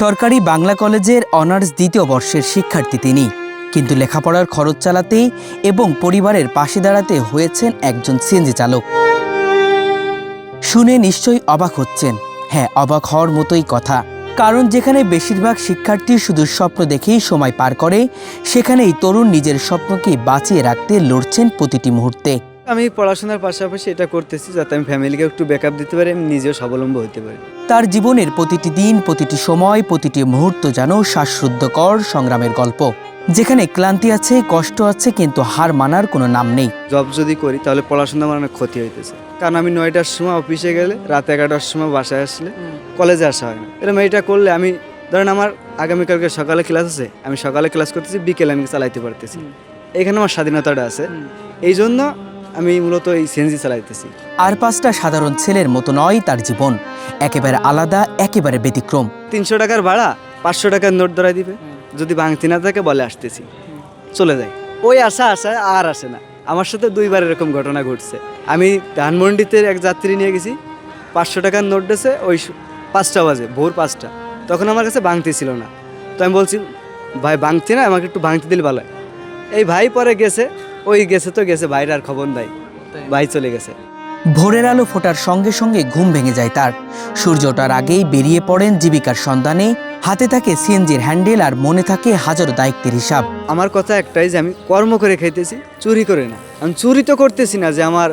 সরকারি বাংলা কলেজের অনার্স দ্বিতীয় বর্ষের শিক্ষার্থী তিনি, কিন্তু লেখাপড়ার খরচ চালাতে এবং পরিবারের পাশে দাঁড়াতে হয়েছেন একজন সিএনজি চালক। শুনে নিশ্চয়ই অবাক হচ্ছেন। হ্যাঁ, অবাক হওয়ার মতোই কথা, কারণ যেখানে বেশিরভাগ শিক্ষার্থী শুধু স্বপ্ন দেখেই সময় পার করে, সেখানেই তরুণ নিজের স্বপ্নকে বাঁচিয়ে রাখতে লড়ছেন প্রতিটি মুহূর্তে। আমি পড়াশোনার পাশাপাশি এটা করতেছি যাতে আমি ফ্যামিলিকে একটু ব্যাকআপ দিতে পারি, আমি নিজেও স্বাবলম্বী হতে পারি। তার জীবনের প্রতিটি দিন, প্রতিটি সময়, প্রতিটি মুহূর্ত যেন শ্বাসরুদ্ধকর সংগ্রামের গল্প, যেখানে ক্লান্তি আছে, কষ্ট আছে, কিন্তু হার মানার কোনো নাম নেই। জব যদি করি তাহলে পড়াশোনা আমার অনেক ক্ষতি হইতেছে, কারণ আমি 9টার সময় অফিসে গেলে রাত 11টার সময় বাসায় আসলে কলেজে আসা হয় না। এরকম এইটা করলে আমি ধরেন আমার আগামীকালকে সকালে ক্লাস আছে, আমি সকালে ক্লাস করতেছি, বিকেলে আমি চালাইতে পারতেছি। এখানে আমার স্বাধীনতাটা আছে, এই জন্য আমি মূলত এই সিএনজি চালাইতেছি। আর 5টা সাধারণ ছেলের মতো নয় তার জীবন, একেবারে আলাদা, একেবারে ব্যতিক্রম। 300 টাকার ভাড়া 500 টাকার নোট ধরাই দিবে, যদি ভাঙতি না থাকে বলে আসতেছি, চলে যায়। ওই আশা আর আসে না। আমার সাথে 2বার এরকম ঘটনা ঘটছে। আমি ধানমন্ডিতে এক যাত্রী নিয়ে গেছি, 500 টাকার নোট দিয়েছে, ওই 5টা বাজে, ভোর 5টা, তখন আমার কাছে ভাঙতি ছিল না। তো আমি বলছি, ভাই ভাঙতি না, আমাকে একটু ভাঙতি দিলে ভালো হয়। এই ভাই পরে গেছে, ওই গেছে তো গেছে, ভাইয়ের আর খবর নাই, ভাই চলে গেছে। ভোরের আলো ফোটার সঙ্গে সঙ্গে ঘুম ভেঙে যায় তার। সূর্য ওঠার আগেই বেরিয়ে পড়েন জীবিকার সন্ধানে। হাতে থাকে সিএনজির হ্যান্ডেল, আর মনে থাকে হাজারো দায়িত্বের হিসাব। আমার কথা একটাই যে আমি কর্ম করে খাইতেছি, চুরি করে না। আমি চুরি তো করতেছি না যে আমার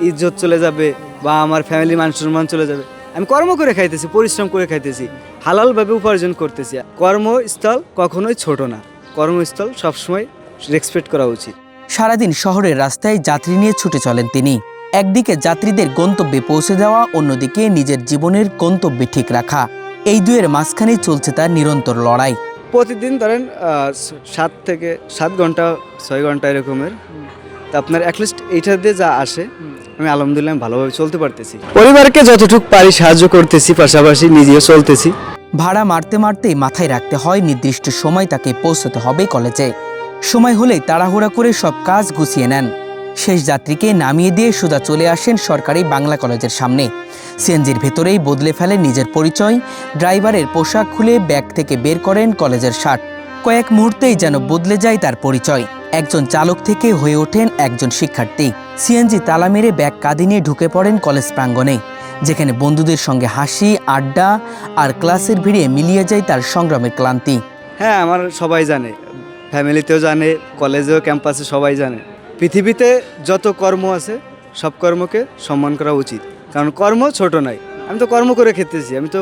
ইজ্জত চলে যাবে বা আমার ফ্যামিলি মান সম্মান চলে যাবে। আমি কর্ম করে খাইতেছি, পরিশ্রম করে খাইতেছি, হালালভাবে উপার্জন করতেছি। কর্মস্থল কখনোই ছোট না, কর্মস্থল সবসময় রেসপেক্ট করা উচিত। সারাদিন শহরের রাস্তায় যাত্রী নিয়ে ছুটে চলেন তিনি। একদিকে যাত্রীদের গন্তব্যে পৌঁছে দেওয়া, অন্যদিকে নিজের জীবনের গন্তব্যে ঠিক রাখা। এই দুয়ের মাঝখানেই চলছে তার নিরন্তর লড়াই। প্রতিদিন ধরেন 7 থেকে 7 ঘন্টা 6 ঘন্টা এরকমের, তা আপনার অ্যাটলিস্ট এইটা দিয়ে যা আসে আমি আলহামদুলিল্লাহ ভালোভাবে চলতে পারতেছি। পরিবারকে যতটুকু পারি সাহায্য করতেছি, পাশাপাশি নিজেও চলতেছি। ভাড়া মারতে মারতেই মাথায় রাখতে হয় নির্দিষ্ট সময় তাকে পৌঁছতে হবে কলেজে। সময় হলেই তাড়াহুড়া করে সব কাজ গুছিয়ে নেন। শেষ যাত্রীকে নামিয়ে দিয়ে সোজা চলে আসেন সরকারি বাংলা কলেজের সামনে। সিএনজির ভেতরেই বদলে ফেলেন নিজের পরিচয়। ড্রাইভারের পোশাক খুলে ব্যাগ থেকে বের করেন কলেজের শার্ট। কয়েক মুহূর্তেই যেন বদলে যায় তার পরিচয়। একজন চালক থেকে হয়ে ওঠেন একজন শিক্ষার্থী। সিএনজি তালা মেরে ব্যাগ কাঁধে নিয়ে ঢুকে পড়েন কলেজ প্রাঙ্গণে, যেখানে বন্ধুদের সঙ্গে হাসি, আড্ডা আর ক্লাসের ভিড়ে মিলিয়ে যায় তার সংগ্রামের ক্লান্তি। হ্যাঁ, আমার সবাই জানে, ফ্যামিলিতেও জানে, কলেজেও ক্যাম্পাসে সবাই জানে। পৃথিবীতে যত কর্ম আছে সব কর্মকে সম্মান করা উচিত, কারণ কর্ম ছোট নয়। আমি তো কর্ম করে খেতেছি, আমি তো